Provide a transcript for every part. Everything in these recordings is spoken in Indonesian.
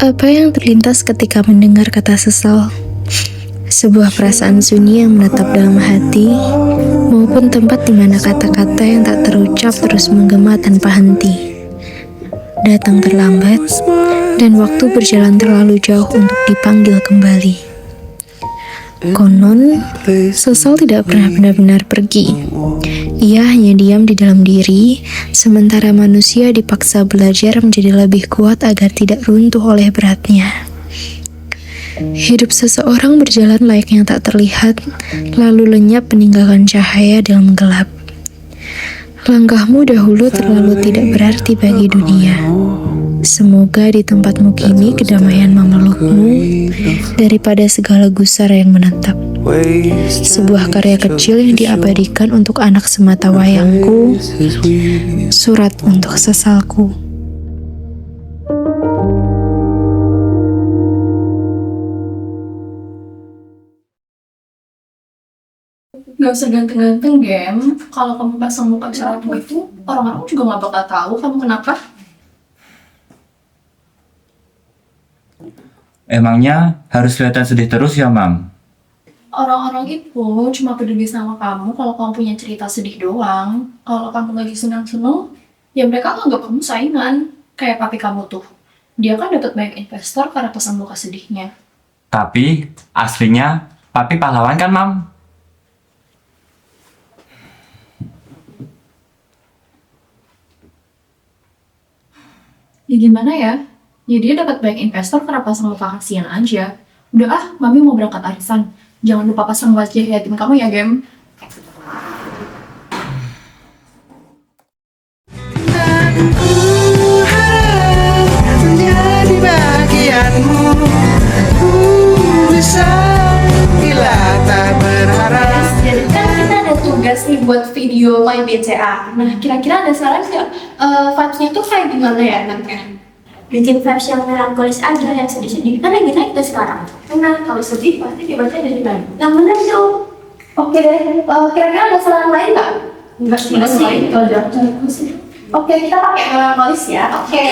Apa yang terlintas ketika mendengar kata sesal? Sebuah perasaan sunyi yang menetap dalam hati, maupun tempat di mana kata-kata yang tak terucap terus menggema tanpa henti. Datang terlambat, dan waktu berjalan terlalu jauh untuk dipanggil kembali. Konon, sesal tidak pernah benar-benar pergi. Ia hanya diam di dalam diri, sementara manusia dipaksa belajar menjadi lebih kuat agar tidak runtuh oleh beratnya. Hidup seseorang berjalan layaknya tak terlihat, lalu lenyap meninggalkan cahaya dalam gelap. Langkahmu dahulu terlalu tidak berarti bagi dunia. Semoga di tempatmu kini kedamaian memelukmu daripada segala gusar yang menetap. Sebuah karya kecil yang diabadikan untuk anak semata wayangku, surat untuk sesalku. Gak usah ganteng-ganteng, Gem. Kalau kamu pasang muka cerahmu itu, orang-orang juga gak bakal tahu kamu kenapa. Emangnya harus kelihatan sedih terus ya, Mam? Orang-orang itu cuma peduli sama kamu kalau kamu punya cerita sedih doang. Kalau kamu lagi senang-senang, ya mereka nganggap kamu saingan. Kayak papi kamu tuh. Dia kan dapat banyak investor karena pasang muka sedihnya. Tapi aslinya papi pahlawan kan, Mam? Ya gimana ya? Ya dia dapat banyak investor karena pasang muka kasihan aja. Udah ah, mami mau berangkat arisan. Jangan lupa pasang wajah yatim kamu ya, Gem. Menjadi bagianmu, ku bisa bila tak berharap. Jadi kan kita ada tugas nih buat video My BCA. Nah, kira-kira ada saran nggak? Vibes-nya tuh kayak gimana ya nantinya? Bikin vibes yang melankolis aja, yang sedih-sedih. Kan lagi naik tuh sekarang. Nah, kalau sedih pasti dibaca dari mana? Yang bener tuh. Oke deh, kira-kira ada saran lain nggak? Nggak sih, itu aja. Oke, kita pakai melankolis ya. Oke.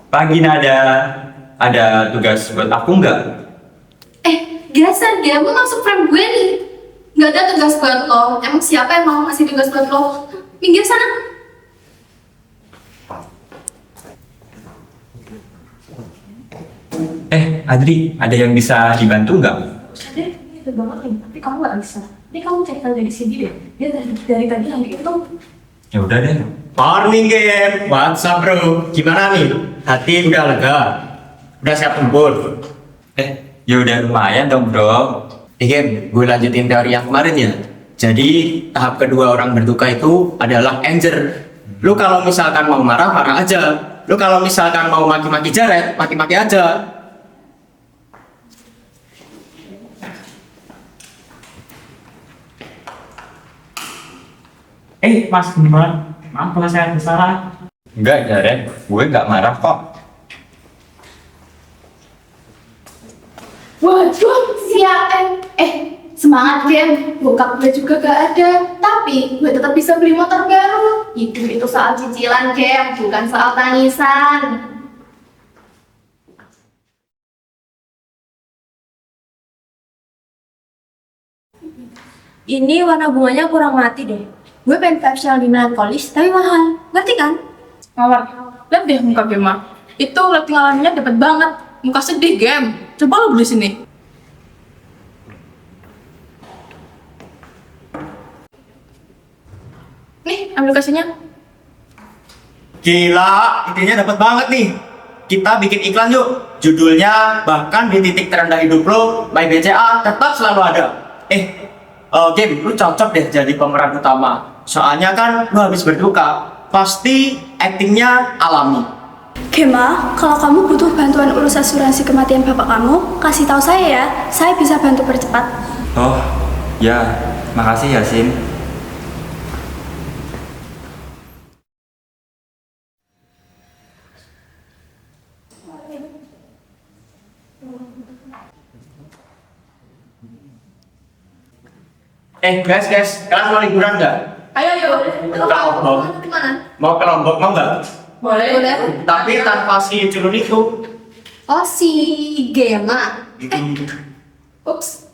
Pagi Nada, ada tugas buat aku nggak? Geser dia, lu masuk frame gue nih. Nggak ada tugas buat lo. Emang siapa yang mau ngasih tugas buat lo? Minggir sana. Adri, ada yang bisa dibantu nggak? Ada, itu banget nih. Tapi kamu nggak bisa. Ini kamu cek dari sini deh. Dia dari tadi lagi itu. Ya udah deh. Morning game, what's up bro? Gimana nih? Hati udah lega? Udah siap tempur? Ya udah lumayan dong, bro. Game, gue lanjutin teori yang kemarin ya. Jadi tahap kedua orang berduka itu adalah anger. Lu kalau misalkan mau marah, marah aja. Lu kalau misalkan mau maki-maki Jared, maki-maki aja. Mas gimana? Maaf kalau saya kesalahan. Enggak, Jared. Gue nggak marah kok. Waduh, semangat Gem. Bokap gue juga gak ada. Tapi gue tetap bisa beli motor baru. Itu soal cicilan Gem, bukan soal tangisan. Ini warna bunganya kurang mati deh. Gue pengen vibes yang lebih melankolis, tapi mahal. Ngerti kan? Mawar, lihat deh muka Gema. Itu lighting alaminya dapat banget. Muka sedih Gem. Coba lo beli sini. Nih, ambil kasihnya. Gila, idenya dapat banget nih. Kita bikin iklan yuk. Judulnya bahkan di titik terendah hidup lo, My BCA tetap selalu ada. Game, lu cocok deh jadi pemeran utama. Soalnya kan lu habis berduka, pasti actingnya alami. Gema, kalau kamu butuh bantuan urus asuransi kematian bapak kamu, kasih tahu saya ya. Saya bisa bantu percepat. Oh, ya. Makasih, Yasin. Guys, kalian mau liburan nggak? Ayo, yuk. Ke Lombok. Kemana? Mau ke Lombok, mau nggak? Boleh. Tapi tanpa si culun itu. Oh, si Gema. Ups.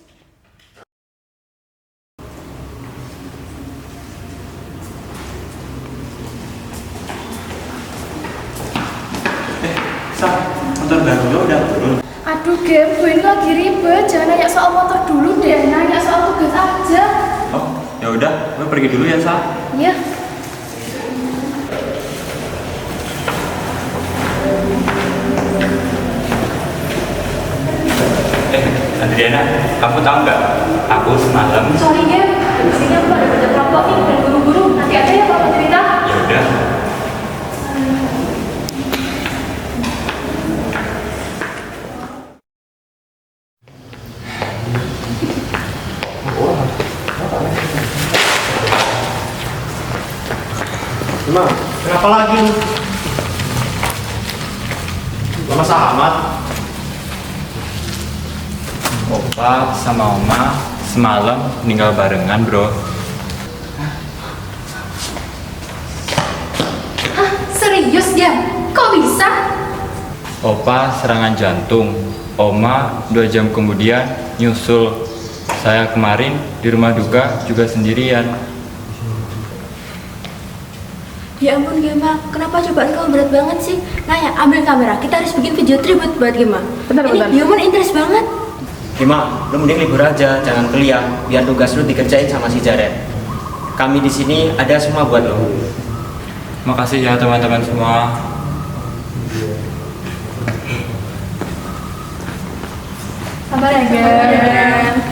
Motor baru lo udah turun. Aduh, Gem, gue ini lagi ribet. Jangan nanya soal motor dulu deh, nanya soal tugas aja. Oh, ya udah, gue pergi dulu ya, Sa. Iya. Adriana, kamu tahu nggak? Aku semalam. Sorry, Gem. Di sini aku ada baca kelompok nih dan guru-guru. Nanti aja ya kalau mau cerita. Ya udah. Kenapa lagi lu? Lama amat. Opa sama Oma semalam meninggal barengan, bro. Hah, serius, Gem? Kok bisa? Opa serangan jantung. Oma 2 jam kemudian nyusul. Saya kemarin di rumah duka juga sendirian. Ya ampun, Gema. Kenapa cobaan kamu berat banget sih? Naya, ambil kamera. Kita harus bikin video tribute buat Gema. Ini human interest banget. Gima, lu mending libur aja, jangan kuliah, biar tugas lu dikerjain sama si Jared. Kami di sini ada semua buat lo. Makasih ya teman-teman semua. Sabar ya, Gem.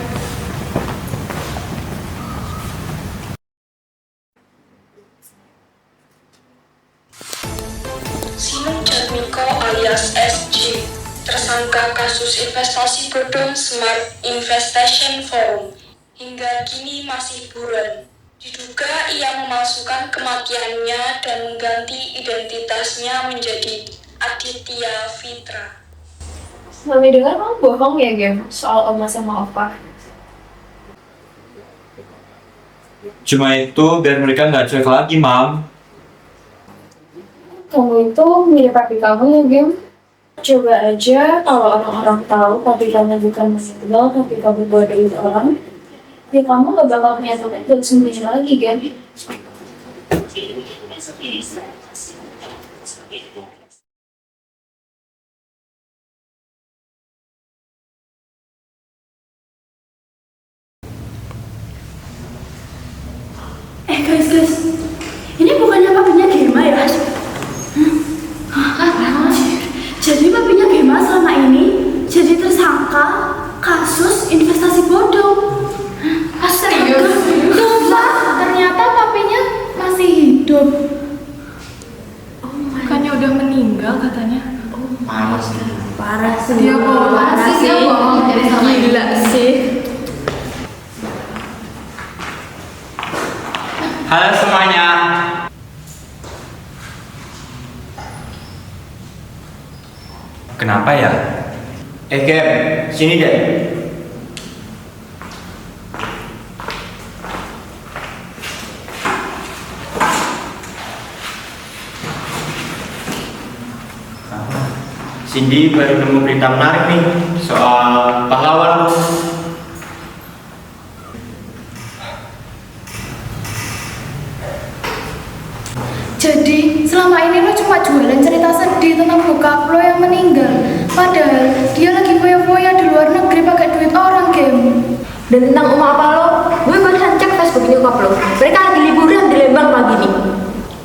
Simon Jatmiko alias SJ, tersangka kasus investasi bodong Smart Investation Forum, hingga kini masih buron. Diduga ia memalsukan kematiannya dan mengganti identitasnya menjadi Aditya Fitra. Mami dengar kamu bohong ya, Gem, soal Oma sama Opa. Cuma itu biar mereka nggak cuek lagi, Mam. Kamu itu mirip papi kamu ya, Gem. Coba aja kalau orang-orang tahu papi kamu bukan meninggal, tapi kamu bodohin orang, ya kamu gak bakal punya teman buat sembunyi lagi, Gem. Guys, ini bukannya papinya Gema ya? Hah? Jadi papinya Gema selama ini jadi tersangka kasus investasi bodong. Astaga, ternyata papinya masih hidup. Bukannya udah meninggal katanya. Parah sih. Dia bohong sih, dia bohong. Gila sih. Halo semuanya. Kenapa ya? Gem, sini deh. Cindy baru nemu berita menarik nih soal pahlawan lu. Jadi selama ini lo cuma jualan cerita sedih tentang bokap lo yang meninggal. Padahal dia lagi foya-foya di luar negeri pakai duit orang, Gem. Dan tentang apa lo, gue barusan cek Facebook nyokap lo. Mereka lagi liburan di Lembang pagi nih.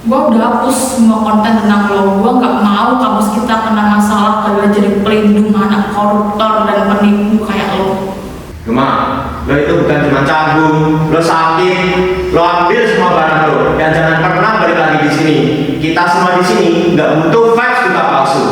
Gue udah hapus semua konten tentang lo. Gue nggak mau kampus kita kena masalah kalau jadi pelindung anak koruptor dan penipu kayak lo. Gema, lo itu bukan cuma canggung, lo sakit, lo ambil semua barang lo, dan jangan pernah balik lagi di sini. Kita semua di sini nggak butuh fax juga palsu.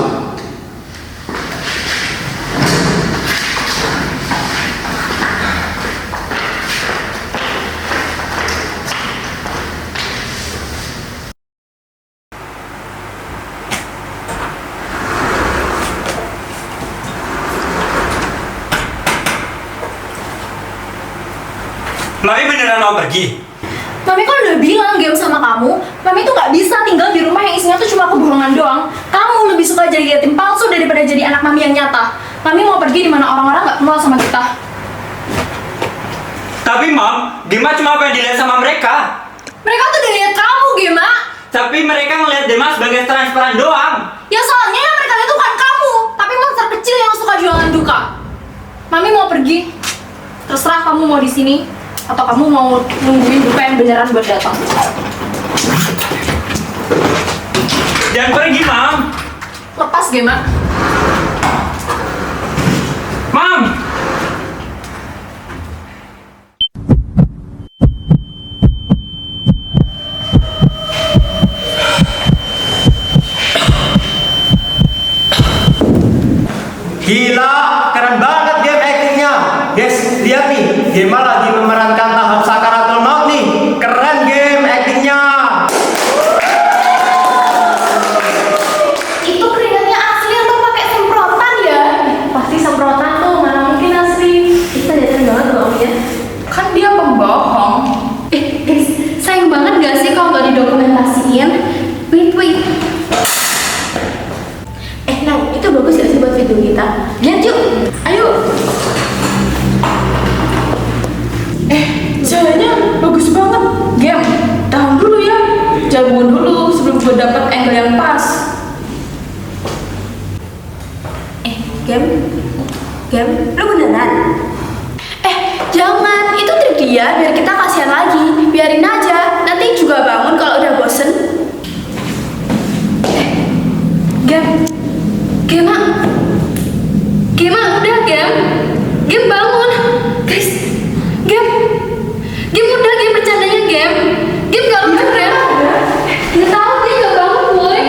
Mami beneran mau pergi? Mami kan udah bilang game sama kamu, Mami tuh gak bisa tinggal di rumah yang isinya tuh cuma kebohongan doang. Kamu lebih suka jadi yatim palsu daripada jadi anak Mami yang nyata. Mami mau pergi di mana orang-orang gak kenal sama kita. Tapi Mam, Gema cuma apa yang dilihat sama mereka. Mereka tuh udah lihat kamu, Gema. Tapi mereka ngelihat Dema sebagai transparan doang. Ya soalnya yang mereka lihat tuh bukan kamu, tapi monster kecil yang suka jualan duka. Mami mau pergi. Terserah kamu mau di sini atau kamu mau nungguin duka yang beneran buat datang. Jangan pergi, Mam. Lepas, Gema. Mam! Gila, keren banget game actingnya. Guys, lihat nih, Gema lagi memerankan tahap sakaratul maut nih. Keren game actingnya. Itu keringatnya asli atau pakai semprotan ya? Pasti semprotan tuh, mana mungkin asli. Kita dasar banget bohong ya. Kan dia pembohong. Guys, sayang banget gak sih kalau nggak didokumentasiin? Wait. Nah, itu bagus gak sih buat video kita? Lihat yuk, ayo. Jalannya bagus banget. Game, tahan dulu ya. Jalan dulu sebelum gue dapet angle yang pas. Game, lu beneran? Jangan, itu trik dia biar kita kasihan lagi. Biarin aja, nanti juga bangun kalau udah bosen. Gema, udah Gem bangun. Guys, Gem udah Gem bercandanya Gem gak bener ya? Gak tau dia gak bangun boy.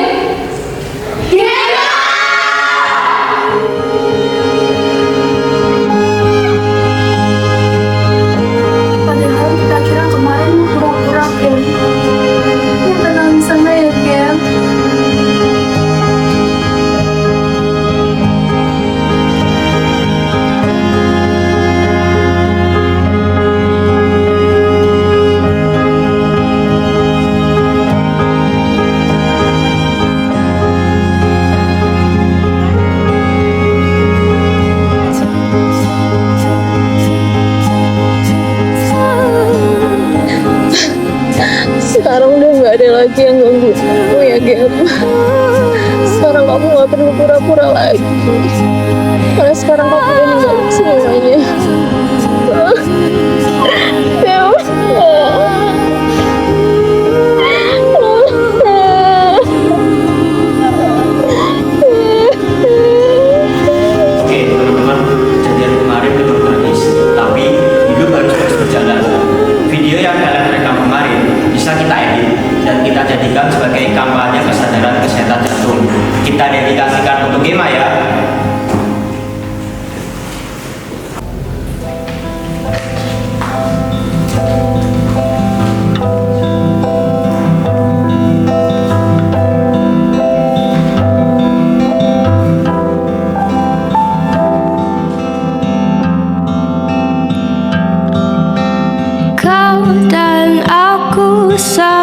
Padahal kita kira kemarin pura-pura Gem. Ya tenang di sana ya Gem. Sekarang udah gak ada lagi yang ganggu kamu ya Gem. Sekarang kamu gak perlu pura-pura lagi. Karena sekarang kamu udah ninggalin semuanya. Gem. Oke, teman-teman, kejadian kemarin memang tragis, tapi hidup harus terus berjalan. Video yang kalian rekam kemarin bisa kita edit dan kita jadikan sebagai kampanye kesadaran kesehatan jantung. Kita dedikasikan untuk Gema ya. Kau dan aku sama.